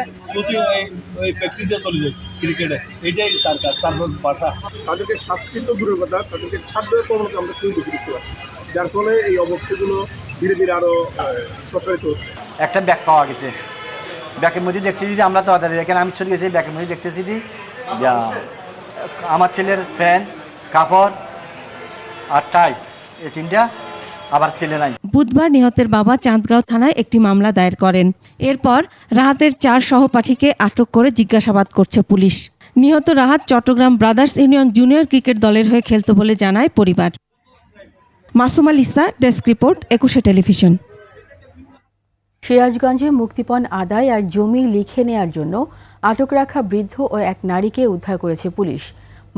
ওই প্র্যাকটিসে চলে যায় ক্রিকেটে, এটাই তার কাজ, তার বাসা। তাদেরকে শাস্তি তো দূরের কথা, তাদেরকে ছাড়দের প্রবণতা আমরা খুবই বেশি দেখতে পাচ্ছি, যার ফলে এই অবস্থাগুলো ধীরে ধীরে আরো প্রসারিত হচ্ছে।
একটা ব্যাগ পাওয়া গেছে, ব্যাগের মধ্যে দেখছি যে আমরা তো এখানে আমি চলে গেছি, ব্যাগের মধ্যে দেখতেছি যে আমার ছেলের প্যান্ট, কাপড় আর টাই, এই 3টা, আবার ছেলে নাই।
বুধবার নিহতের বাবা চাঁদগাঁও থানায় একটি মামলা দায়ের করেন। এরপর রাহাতের 4 সহপাঠীকে আটক করে জিজ্ঞাসাবাদ করছে পুলিশ। নিহত Rahat Chittagong Brothers Union junior cricket দলের হয়ে খেলত বলে জানায় পরিবার। Masuma Lisa, desk report, 21 television.
সিরাজগঞ্জে মুক্তিপণ আদায় আর জমি লিখে নেয়ার জন্য আটক রাখা বৃদ্ধ ও এক নারীকে উদ্ধার করেছে পুলিশ।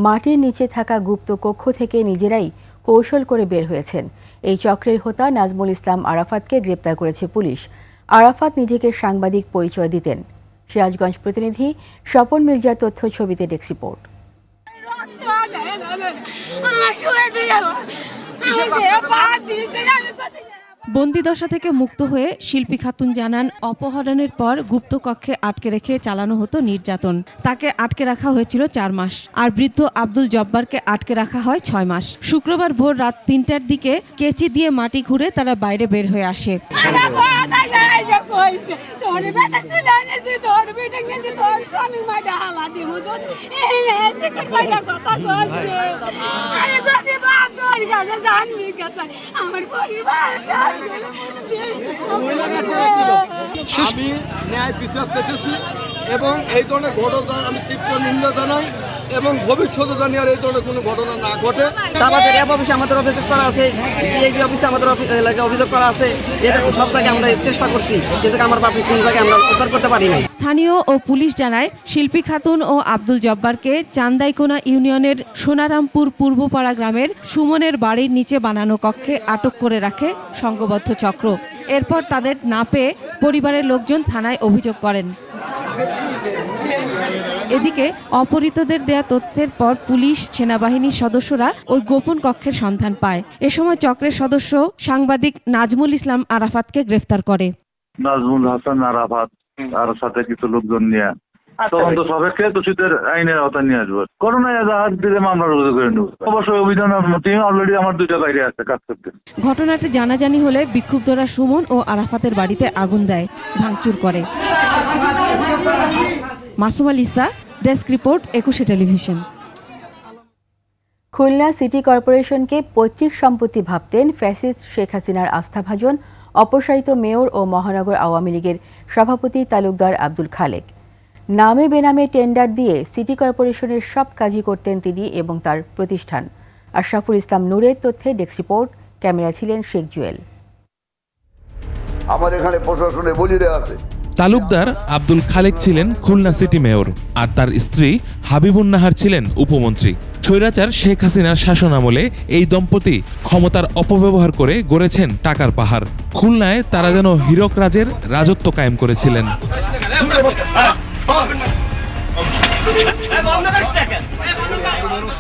মাটির নিচে থাকা গুপ্ত কক্ষ থেকে নিজেরাই কৌশল করে বের হয়েছেন। এই চক্রের হোতা নাজমুল ইসলাম আরাফাতকে গ্রেপ্তার করেছে পুলিশ। আরাফাত নিজেকে সাংবাদিক পরিচয় দিতেন। সিরাজগঞ্জ প্রতিনিধি স্বপন মির্জার তথ্য, ছবিতে ডেস্ক রিপোর্ট।
বন্দিদশা থেকে মুক্ত হয়ে শিল্পী খাতুন জানান, অপহরণের পর গুপ্ত কক্ষে আটকে রেখে চালানো হতো নির্যাতন। তাকে আটকে রাখা হয়েছিল 4 মাস, আর বৃদ্ধ আব্দুল জব্বারকে আটকে রাখা হয় 6 মাস। শুক্রবার ভোর রাত 3টার দিকে কেচি দিয়ে মাটি ঘুরে তারা বাইরে বের হয়ে আসে।
আমি ন্যায় বিচার পেতেছি এবং এই ধরনের ঘটনা আমি তীব্র নিন্দা জানাই এবং ভবিষ্যতে জানি আর এই ধরনের কোনো ঘটনা না ঘটে।
আমাদের অ্যাপ অফিসে আমাদের অভিযোগ করা আছে, ডিএবি অফিসে আমাদের এলাকায় অভিযোগ করা আছে, এটা সব জায়গায় আমরা চেষ্টা করছি, কিন্তু আমার বাপি কোন জায়গায় আমরা উদ্ধার করতে পারি নাই।
স্থানীয় ও পুলিশ জানায়, শিল্পী খাতুন ও আব্দুল জব্বারকে চান্দাইকোনা ইউনিয়নের সোনারামপুর পূর্বপাড়া গ্রামের সুমনের বাড়ির নিচে বানানো কক্ষে আটক করে রাখে সংঘবদ্ধ চক্র। এরপর তাদের না পেয়ে পরিবারের লোকজন থানায় অভিযোগ করেন। এদিকে অপহৃতদের দেয়া তথ্যের পর পুলিশ, সেনাবাহিনীর সদস্যরা ওই গোপন কক্ষের সন্ধান পায়। এ সময় চক্রের সদস্য সাংবাদিক নাজমুল ইসলাম আরাফাতকে গ্রেফতার করে।
নাজমুল হাসান আরাফাত আর সাথে কিছু লোকজন নিয়ে তদন্ত সাপেক্ষে দোষীদের আইনের আওতায় নিয়ে আসবো। করোনা এজাহার দিলে মামলা রুজু করে নেব। অবশ্যই অভিযান অলরেডি আমার 2টা বাইরে আছে কাজ করতে।
ঘটনাটি জানাজানি হলে বিক্ষুব্ধরা সুমন ও আরাফাতের বাড়িতে আগুন দেয়, ভাঙচুর করে। Masuma Lisa, desk report, 21 television.
Khulna city কর্পোরেশনকে পৈতৃক সম্পত্তি ভাবতেন ফ্যাসিস্ট শেখ হাসিনার আস্থাভাজন অপসারিত মেয়র ও মহানগর আওয়ামী লীগের সভাপতি তালুকদার আব্দুল খালেক। নামে বেনামে টেন্ডার দিয়ে সিটি কর্পোরেশনের সব কাজই করতেন তিনি এবং তার প্রতিষ্ঠান। আশরাফুল ইসলাম নূরের তথ্যে ডেস্ক রিপোর্ট, ক্যামেরা ছিলেন শেখ জুয়েল।
আমার এখানে প্রশাসনে বলি দেওয়া আছে।
তালুকদার আব্দুল খালেক ছিলেন খুলনা সিটি মেয়র, আর তার স্ত্রী হাবিবুন নাহার ছিলেন উপমন্ত্রী। স্বৈরাচার শেখ হাসিনার শাসনামলে এই দম্পতি ক্ষমতার অপব্যবহার করে গড়েছেন টাকার পাহাড়। খুলনায় তারা যেন হীরক রাজের রাজত্ব কায়েম করেছিলেন।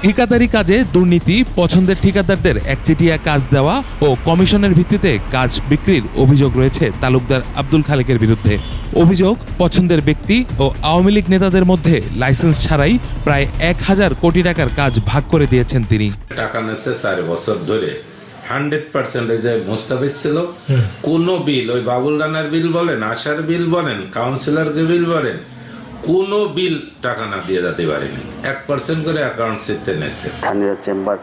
ঠিকাদারি কাজে দুর্নীতি, পছন্দের ঠিকাদারদের একচেটিয়া কাজ দেওয়া ও কমিশনের ভিত্তিতে কাজ বিক্রির অভিযোগ রয়েছে তালুকদার আব্দুল খালেকের বিরুদ্ধে। অভিযোগ, পছন্দের ব্যক্তি ও আওয়ামী লীগ নেতাদের মধ্যে লাইসেন্স ছাড়াই প্রায় 1000 কোটি টাকার কাজ ভাগ করে দিয়েছেন তিনি।
টাকা নেছে 4 বছর ধরে 100% যে মুস্তাফিজ ছিল, কোন বিল, ওই বাবুল রানার বিল বলেন, আশার বিল বলেন, কাউন্সিলরকে বিল বলেন, কোনো বিল টাকা না দিয়ে যেতে পারেনি। 1% করে অ্যাকাউন্ট সিস্টেম নেছে।
স্থানীয় চেম্বার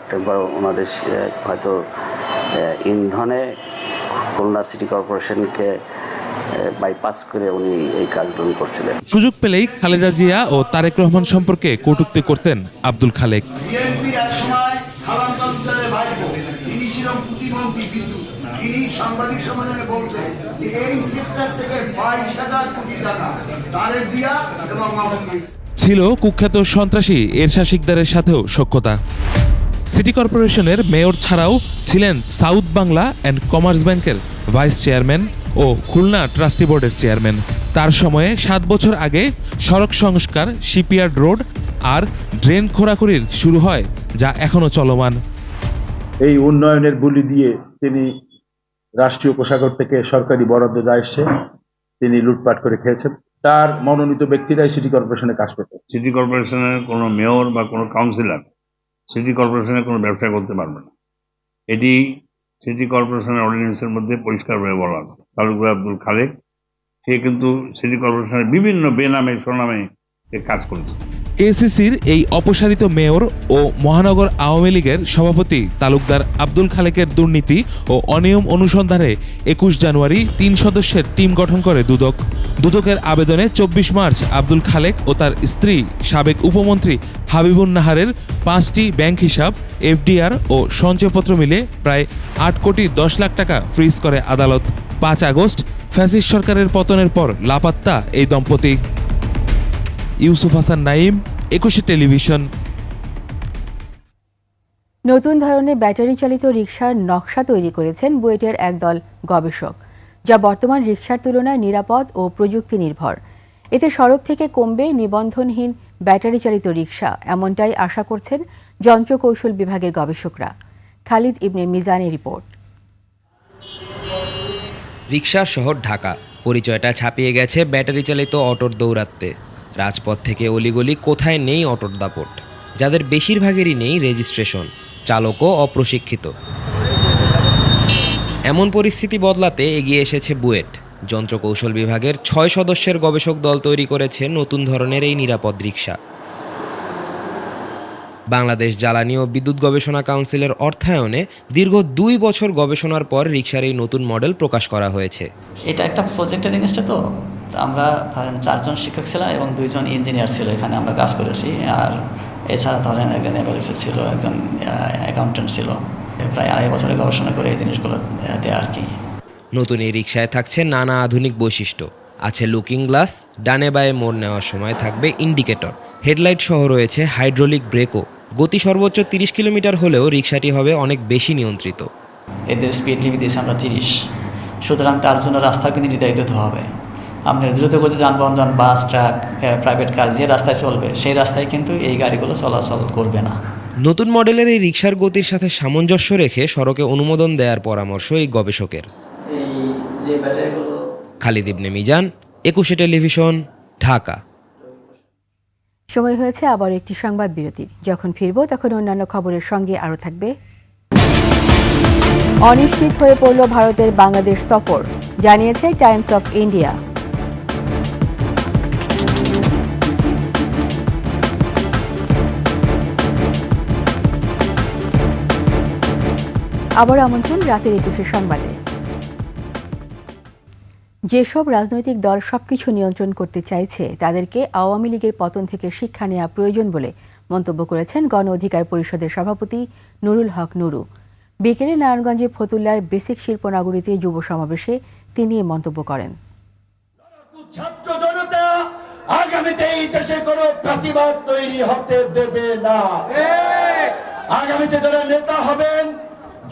ওনাদের হয়তো ইন্ধনে খুলনা সিটি কর্পোরেশনকে বাইপাস করে উনি এই কাজগুলো করছিলেন।
সুযোগ পেলেই খালেদা জিয়া ও তারেক রহমান সম্পর্কে কটূক্তি করতেন আব্দুল খালেক।
বিএনপির এক সময় সালাম তালুকদারের ভাইপো, তিনি ছিলেন প্রতিমন্ত্রী, কিন্তু তিনি সাংবাদিক সম্মেলনে বলছেন যে এই সেক্টর থেকে 22,000 কোটি টাকা তারেক জিয়া এবং মাহমুদ
ছিল কুখ্যাত সন্ত্রাসী এরশাদ শিকদারের সাথেও সখ্যতা। সিটি কর্পোরেশনের মেয়র ছাড়াও ছিলেন সাউথ বাংলা অ্যান্ড কমার্স ব্যাংকের ভাইস চেয়ারম্যান ও খুলনা ট্রাস্টি বোর্ডের চেয়ারম্যান। তার সময়ে 7 বছর আগে সড়ক সংস্কার, শিপইয়ার্ড রোড আর ড্রেন খোঁড়াখুড়ির শুরু হয়, যা এখনো চলমান।
এই উন্নয়নের বুলি দিয়ে তিনি রাষ্ট্রীয় কোষাগার থেকে সরকারি বরাদ্দ যা এসছে তিনি লুটপাট করে খেয়েছেন। তার মনোনীত ব্যক্তিরাই সিটি কর্পোরেশনে কাজ করতেন।
সিটি কর্পোরেশনের কোনো মেয়র বা কোনো কাউন্সিলর সিটি কর্পোরেশনে কোনো ব্যবসা করতে পারবে না। এটি সিটি কর্পোরেশনের অর্ডিন্যান্সের মধ্যে পরিষ্কারভাবে বলা আছে। তালুকদার আব্দুল খালেক, সে কিন্তু সিটি কর্পোরেশনের বিভিন্ন বেনামে স্বনামে কাজ করেছে।
কেসিসির এই অপসারিত মেয়র ও মহানগর আওয়ামী লীগের সভাপতি তালুকদার আব্দুল খালেকের দুর্নীতি ও অনিয়ম অনুসন্ধানে 21 জানুয়ারি 3 সদস্যের টিম গঠন করে দুদক। দুদকের আবেদনে 24 মার্চ আব্দুল খালেক ও তার স্ত্রী সাবেক উপমন্ত্রী হাবিবুন নাহারের 5টি ব্যাংক হিসাব, এফডিআর ও সঞ্চয়পত্র মিলে প্রায় 8 কোটি 10 লাখ টাকা ফ্রিজ করে আদালত। 5 আগস্ট ফ্যাসিস্ট সরকারের পতনের পর লাপাত্তা এই দম্পতি। ইউসুফ হাসান নাইম, 21 টেলিভিশন।
নতুন ধরনের ব্যাটারি চালিত রিকশার নকশা তৈরি করেছেন বুয়েটের একদল গবেষক, যা বর্তমান রিকশার তুলনায় নিরাপদ ও প্রযুক্তি নির্ভর। এতে সড়ক থেকে কমবে নিবন্ধনহীন ব্যাটারি চালিত রিকশা, এমনটাই আশা করছেন যন্ত্রকৌশল বিভাগের গবেষকরা। খালিদ ইবনে মিজানের রিপোর্ট।
রিকশা শহর ঢাকা, পরিচয়টা ছাপিয়ে গেছে ব্যাটারি চালিত অটোর দৌরাত্মে। রাজপথ থেকে অলিগলি কোথায় নেই অটোর দাপট, যাদের বেশিরভাগেরই নেই রেজিস্ট্রেশন, চালকও অপ্রশিক্ষিত। এমন পরিস্থিতি বদলাতে এগিয়ে এসেছে বুয়েট। যন্ত্রকৌশল বিভাগের 6 সদস্যের গবেষক দল তৈরি করেছে নতুন ধরনের এই নিরাপদ রিকশা। বাংলাদেশ জ্বালানি ও বিদ্যুৎ গবেষণা কাউন্সিলের অর্থায়নে দীর্ঘ 2 বছর গবেষণার পর রিকশার এই নতুন মডেল প্রকাশ করা হয়েছে।
এটা একটা প্রজেক্টের এগেনস্টে, তো আমরা ধরেন 4 জন শিক্ষক ছিলাম এবং 2 জন ইঞ্জিনিয়ার ছিল, এখানে আমরা কাজ করেছি। আর এছাড়া ধরেন একজন এভালুয়েটর ছিল, একজন অ্যাকাউন্টেন্ট ছিল। প্রায় 2.5 বছরের গবেষণা করে এই জিনিসগুলো দেয়া আর কি।
নতুন এই রিকশায় থাকছে নানা আধুনিক বৈশিষ্ট্য। আছে লুকিং গ্লাস, ডানে বায়ে মোড় নেওয়ার সময় থাকবে ইন্ডিকেটর, হেডলাইট সহ রয়েছে হাইড্রোলিক ব্রেকও। গতি সর্বোচ্চ 30 কিলোমিটার হলেও রিকশাটি হবে অনেক বেশি নিয়ন্ত্রিত।
এদের স্পিড লিমিট দিয়েছে আমরা 30, সুতরাং তার জন্য রাস্তা কিন্তু নির্ধারিত হতে হবে। আপনার দ্রুতগতি যানবাহন, যেমন বাস, ট্রাক, প্রাইভেট কার যে রাস্তায় চলবে সেই রাস্তায় কিন্তু এই গাড়িগুলো চলাচল করবে না।
নতুন মডেলের এই রিকশার গতির সাথে সামঞ্জস্য রেখে সড়কে অনুমোদন দেওয়ার পরামর্শ এই গবেষকের। খালিদ ইবনে মিজান, 21 টেলিভিশন, ঢাকা।
সময় হয়েছে আবার একটি সংবাদ বিরতির। যখন ফিরব তখন অন্যান্য খবরের সঙ্গে আরও থাকবে। অনিশ্চিত হয়ে পড়ল ভারতের বাংলাদেশ সফর, জানিয়েছে টাইমস অফ ইন্ডিয়া। আবার আমন্ত্রণ রাতের 21 সংবাদে। যেসব রাজনৈতিক দল সবকিছু নিয়ন্ত্রণ করতে চাইছে তাদেরকে আওয়ামী লীগের পতন থেকে শিক্ষা নেওয়া প্রয়োজন বলে মন্তব্য করেছেন গণ অধিকার পরিষদের সভাপতি নুরুল হক নুরু। বিকেলে নারায়ণগঞ্জে ফতুল্লার বেসিক শিল্পনগরীতে যুব সমাবেশে তিনি এ মন্তব্য করেন।
ছাত্র জনতা আগামীতে এই দেশে কোনো প্রতিবাদ তৈরি হতে দেবে না। আগামীতে যারা নেতা হবেন,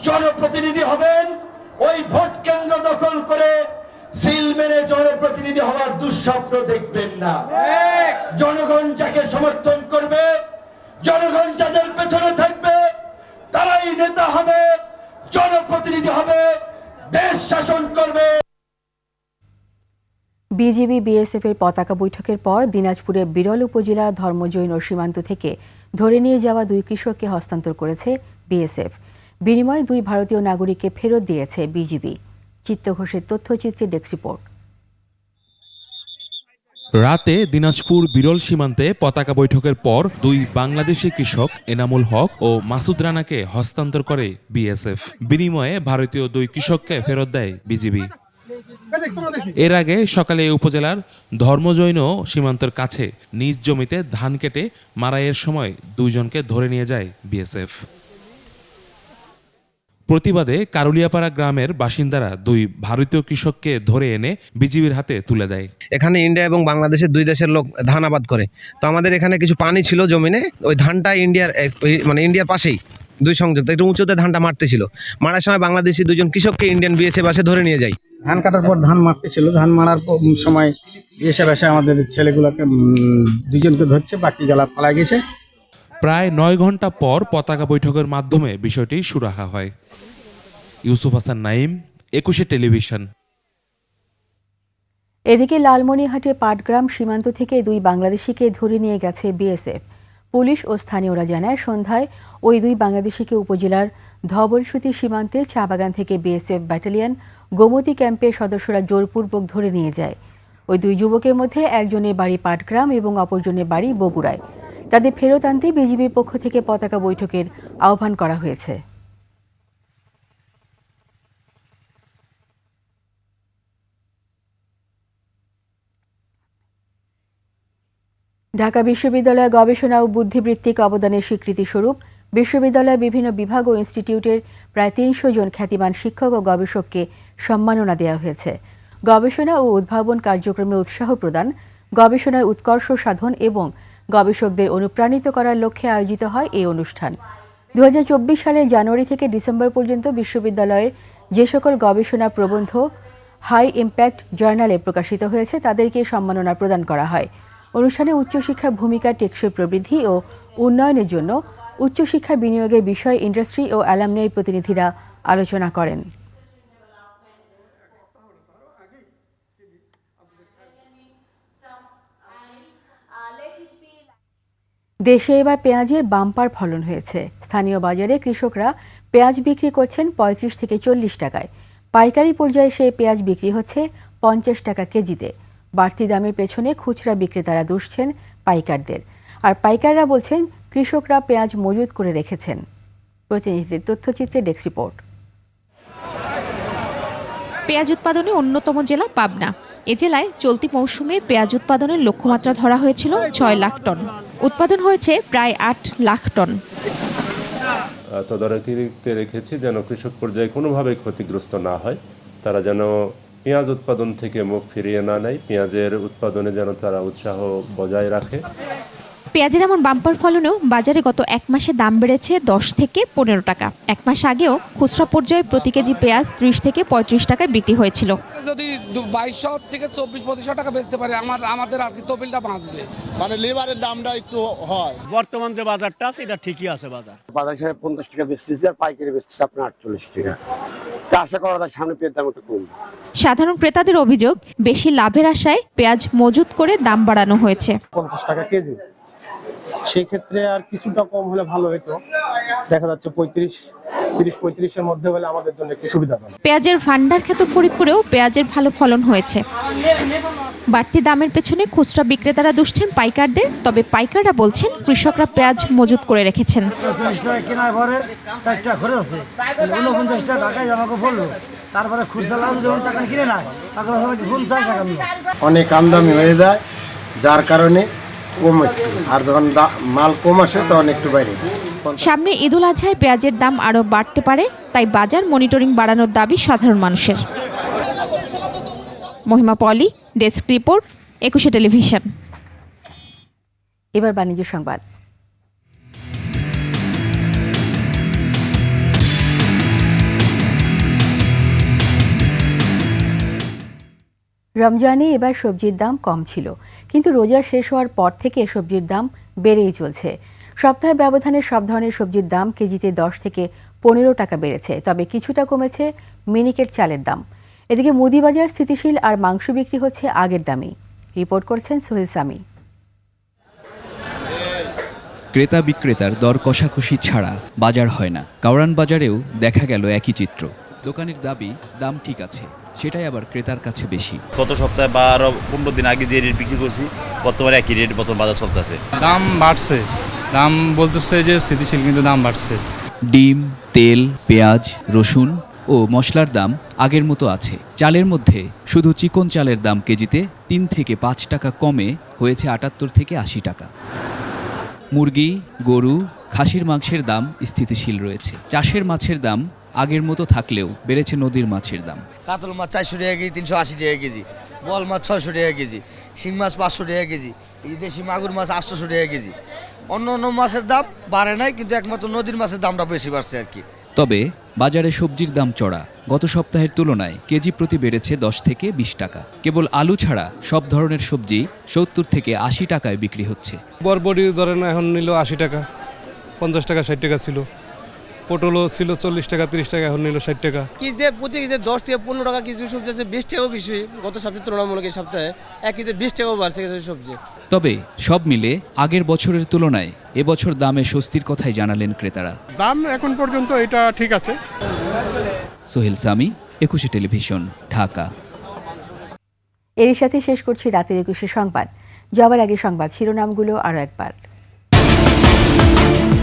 জনপ্রতিনিধি হবেন, ওই ভোট কেন্দ্র দখল করে
সিল মেরে জনপ্রতিনিধি হওয়ার দুঃস্বপ্ন দেখবেন না। জনগণ যাকে সমর্থন করবে, জনগণ যাদের পেছনে থাকবে, তারাই নেতা হবে, জনপ্রতিনিধি হবে, দেশ শাসন করবে।
বিজিবি বিএসএফ এর পতাকা বৈঠকের পর দিনাজপুরে বিরল উপজেলা ধর্মজৈন সীমান্ত থেকে ধরে নিয়ে যাওয়া 2 কৃষককে হস্তান্তর করেছে বিএসএফ। বিনিময়ে 2 ভারতীয় নাগরিককে ফেরত দিয়েছে বিজিবি। চিত্ত ঘোষের তথ্যচিত্রে ডেস্ক রিপোর্ট।
রাতে দিনাজপুর বিরল সীমান্তে পতাকা বৈঠকের পর 2 বাংলাদেশি কৃষক এনামুল হক ও মাসুদ রানাকে হস্তান্তর করে বিএসএফ। বিনিময়ে ভারতীয় 2 কৃষককে ফেরত দেয় বিজিবি। এর আগে সকালে এই উপজেলার ধর্মজৈন সীমান্তের কাছে নিজ জমিতে ধান কেটে মারাইয়ের সময় 2 জনকে ধরে নিয়ে যায় বিএসএফ। প্রতিবাদে কারুলিয়াপাড়া গ্রামের বাসিন্দারা 2 ভারতীয় কৃষককে ধরে এনে বিজিবির হাতে তুলে দেয়।
এখানে ইন্ডিয়া এবং বাংলাদেশের 2 দেশের লোক ধান আবাদ করে, তো আমাদের এখানে কিছু পানি ছিল জমিনে, ওই ধানটা ইন্ডিয়ার পাশেই 2 সংযুক্ত একটু উঁচুতে ধানটা মারতেছিল। মারার সময় বাংলাদেশি 2 জন কৃষককে ইন্ডিয়ান বিএসএফ আসে ধরে নিয়ে যায়।
ধান কাটার পর ধান মারতেছিল, ধান মারার সময় বিএসএফ এসে আমাদের ছেলেগুলোকে 2 জনকে ধরছে, বাকি গেলা পালায় গেছে।
প্রায় 9 ঘন্টা পর পতাকা বৈঠকের মাধ্যমে বিষয়টি সুরাহা হয়। ইউসুফ হাসান নাইম, 21 টেলিভিশন।
এদিকে লালমনিরহাটে পাটগ্রাম সীমান্ত থেকে 2 বাংলাদেশিকে ধরে নিয়ে গেছে বিএসএফ। পুলিশ ও স্থানীয়রা জানায় সন্ধ্যায় ওই 2 বাংলাদেশিকে উপজেলার ধবলসুতি সীমান্তে চা বাগান থেকে বিএসএফ ব্যাটালিয়ন গোমতী ক্যাম্পের সদস্যরা জোরপূর্বক ধরে নিয়ে যায়। ওই 2 যুবকের মধ্যে একজনের বাড়ি পাটগ্রাম এবং অপরজনের বাড়ি বগুড়ায়। তাদের ফেরত আনতে বিজিবির পক্ষ থেকে পতাকা বৈঠকের আহ্বান করা হয়েছে। ঢাকা বিশ্ববিদ্যালয় গবেষণা ও বুদ্ধিবৃত্তিক অবদানের স্বীকৃতিস্বরূপ বিশ্ববিদ্যালয়ের বিভিন্ন বিভাগ ও ইনস্টিটিউটের প্রায় 300 জন খ্যাতিমান শিক্ষক ও গবেষককে সম্মাননা দেওয়া হয়েছে। গবেষণা ও উদ্ভাবন কার্যক্রমে উৎসাহ প্রদান, গবেষণার উৎকর্ষ সাধন এবং গবেষকদের অনুপ্রাণিত করার লক্ষ্যে আয়োজিত হয় এই অনুষ্ঠান। 2024 সালের জানুয়ারি থেকে ডিসেম্বর পর্যন্ত বিশ্ববিদ্যালয়ের যে সকল গবেষণা প্রবন্ধ হাই ইম্প্যাক্ট জার্নালে প্রকাশিত হয়েছে তাদেরকে সম্মাননা প্রদান করা হয়। অনুষ্ঠানে উচ্চশিক্ষার ভূমিকা টেকসই প্রবৃদ্ধি ও উন্নয়নের জন্য উচ্চশিক্ষা বিনিয়োগের বিষয়ে ইন্ডাস্ট্রি ও অ্যালামনাই প্রতিনিধিরা আলোচনা করেন। দেশে এবার পেঁয়াজের বাম্পার ফলন হয়েছে। স্থানীয় বাজারে কৃষকরা পেঁয়াজ বিক্রি করছেন 35 থেকে 40 টাকায়। পাইকারি পর্যায়ে সেই পেঁয়াজ বিক্রি হচ্ছে 50 টাকা কেজিতে। বাড়তি দামের পেছনে খুচরা বিক্রেতারা দুষছেন পাইকারদের, আর পাইকাররা বলছেন কৃষকরা পেঁয়াজ মজুত করে রেখেছেন। প্রতিনিধিদের তথ্যচিত্রে ডেস্ক রিপোর্ট।
পেঁয়াজ উৎপাদনে অন্যতম জেলা পাবনা। এ জেলায় চলতি মৌসুমে পেঁয়াজ উৎপাদনের লক্ষ্যমাত্রা ধরা হয়েছিল 6 লাখ টন। উৎপাদন হয়েছে প্রায় 8 লাখ টন।
তদারকিতে রেখেছি যেন কৃষক পর্যায়ে কোনোভাবে ক্ষতিগ্রস্ত না হয়, তারা যেন পেঁয়াজ উৎপাদন থেকে মুখ ফিরিয়ে না নেয়, পেঁয়াজের উৎপাদনে যেন তারা উৎসাহ বজায় রাখে।
পেঁয়াজের এমন বাম্পার ফলনেও বাজারে গত 1 মাসে দাম বেড়েছে 10 থেকে 15 টাকা। 1 মাস আগেও খুচরা পর্যায়ে প্রতি কেজি পেঁয়াজ 30 থেকে 35 টাকায় বিক্রি হয়েছিল।
যদি 2200 থেকে 24-2500 টাকা বেচতে পারে আমাদের আর কি তবিলটা বাঁচবে,
মানে লেবারের দামটা একটু হয়। বর্তমান যে বাজারটা আছে এটা ঠিকই আছে, বাজারে 50 টাকা বেচতেছি আর পাইকারি বেচতেছি আপনার 48 টাকা। তা আশা করা যায় সামনে পেঁয়াজের দাম একটু কম।
সাধারণ ক্রেতাদের অভিযোগ, বেশি লাভের আশায় পেঁয়াজ মজুত করে দাম বাড়ানো হয়েছে।
50 টাকা কেজি, সেই ক্ষেত্রে আর কিছুটা কম হলে ভালো হতো। দেখা যাচ্ছে 30-35 এর মধ্যে হলে আমাদের জন্য একটু সুবিধা হবে।
পেঁয়াজের ভান্ডার খ্যাত ফরিদপুরেও পেঁয়াজের ভালো ফলন হয়েছে। বাড়তি দামের পেছনে খুচরা বিক্রেতারা দুষছেন পাইকারদের, তবে পাইকাররা বলছেন কৃষকরা পেঁয়াজ মজুত করে রেখেছেন।
40 টাকা কেনার পরে 4 টাকা খরচ আছে, 49 টাকা ঢাকায় জামাকে পড়লো, তারপরে খুচরা লাভ যখন টাকা কিনে নেয় তখন 50 টাকা অনেক আমদানি হয়ে যায়, যার কারণে কম, আর যখন মাল কম আসে তখন একটু বাইরে।
সামনে ঈদুল আজহায় পেঁয়াজের দাম আরও বাড়তে পারে, তাই বাজার মনিটরিং বাড়ানোর দাবি সাধারণ মানুষের। মহিমা পলি, ডেস্ক রিপোর্ট, 21 টেলিভিশন।
এবার বাণিজ্য সংবাদ। রমজানে এবার সবজির দাম কম ছিল, কিন্তু রোজা শেষ হওয়ার পর থেকে সবজির দাম বেড়েই চলছে। সপ্তাহে ব্যবধানে সব ধরনের সবজির দাম কেজিতে 10 থেকে 15 টাকা বেড়েছে, তবে কিছুটা কমেছে মিনিকেট চালের দাম। এদিকে মুদি বাজার স্থিতিশীল আর মাংস বিক্রি হচ্ছে আগের দামেই। রিপোর্ট করছেন সোহেল সামি।
ক্রেতা বিক্রেতার দর কষাকষি ছাড়া বাজার হয় না। কাওরান বাজারেও দেখা গেল একই চিত্র। দোকানের দাবি দাম ঠিক আছে, সেটাই আবার ক্রেতার কাছে বেশি।
গত সপ্তাহে বা আরো 15 দিন আগে যে রেট বিক্রি করছি বর্তমানে একই রেট বর্তমান বাজার চলতেছে।
দাম বাড়ছে, দাম বলতেছে যে স্থিতিশীল, কিন্তু দাম বাড়ছে।
ডিম, তেল, পেঁয়াজ, রসুন ও মশলার দাম আগের মতো আছে। চালের মধ্যে শুধু চিকন চালের দাম কেজিতে 3 থেকে 5 টাকা কমে হয়েছে 78 থেকে 80 টাকা। মুরগি, গরু, খাসির মাংসের দাম স্থিতিশীল রয়েছে। চাষের মাছের দাম আগের মতো থাকলেও বেড়েছে নদীর মাছের দাম।
কাতল মাছ 400 টাকা কেজি, 380 টাকা কেজি, বল মাছ 600 টাকা কেজি, শিং মাছ 500 টাকা কেজি, এই দেশি মাগুর মাছ 800 টাকা কেজি। অন্য অন্য মাছের দাম বাড়ে নাই, কিন্তু একমাত্র নদীর মাছের দামটা বেশি বাড়ছে আর কি।
তবে বাজারে সবজির দাম চড়া। গত সপ্তাহের তুলনায় কেজি প্রতি বেড়েছে 10 থেকে 20 টাকা। কেবল আলু ছাড়া সব ধরনের সবজি 70 থেকে 80 টাকায় বিক্রি হচ্ছে।
বরবটি ধরেন এখন নিল 80 টাকা, 50 টাকা 60 টাকা ছিল। পটলও ছিল 40 টাকা 30 টাকা, এখন নিল 60 টাকা।
কেজিতে প্রতি কেজিতে 10 থেকে 15 টাকা কিছু সবজি আছে, 20 টাকাও বেশি। গত সপ্তাহে তুলনামূলক এই সপ্তাহে এক কেজিতে 20 টাকাও বাড়ছে কিছু সবজি।
তবে সব মিলে আগের বছরের তুলনায় এবছর দামে স্বস্তির কথাই জানালেন ক্রেতারা।
দাম এখন পর্যন্ত এটা ঠিক আছে।
সোহেল সামি, 21 টেলিভিশন, ঢাকা।
এর সাথে শেষ করছি রাতের 21 সংবাদ। যাওয়ার আগে সংবাদ শিরোনামগুলো আরও একবার।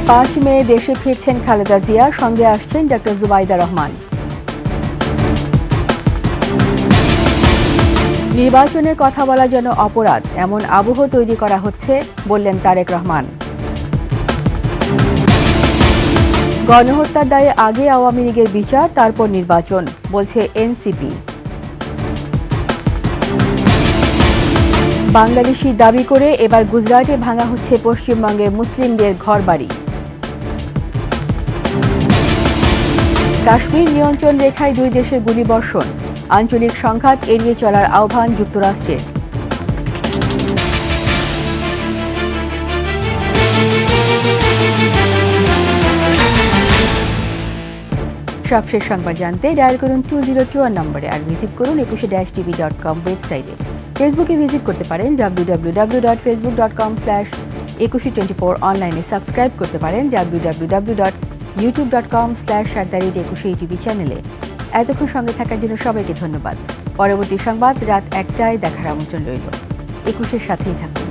5 মে দেশে ফিরছেন খালেদা জিয়া, সঙ্গে আসছেন ডক্টর জুবাইদা রহমান। নির্বাচনের কথা বলা যেন অপরাধ, এমন আবহ তৈরি করা হচ্ছে বললেন তারেক রহমান। গণহত্যার দায়ে আগে আওয়ামী লীগের বিচার, তারপর নির্বাচন, বলছে এনসিপি। বাংলাদেশি দাবি করে এবার গুজরাটে ভাঙা হচ্ছে পশ্চিমবঙ্গের মুসলিমদের ঘরবাড়ি। কাশ্মীর নিয়ন্ত্রণ রেখায় 2 দেশের গুলিবর্ষণ, আঞ্চলিক সংঘাত এড়িয়ে চলার আহ্বান যুক্তরাষ্ট্রের। সবশেষ সংবাদ জানতে ডায়াল করুন 2021 নম্বরে, আর ভিজিট করুন 21-tv.com ওয়েবসাইটে। ফেসবুকে ভিজিট করতে পারেন www.facebook.com/2124, অনলাইনে সাবস্ক্রাইব করতে পারেন www.youtube.com/@21 চ্যানেলে। এতক্ষণ সঙ্গে থাকার জন্য সবাইকে ধন্যবাদ। পরবর্তী সংবাদ রাত 1টায় দেখার আমন্ত্রণ রইল। 21-এর সাথেই থাকুন।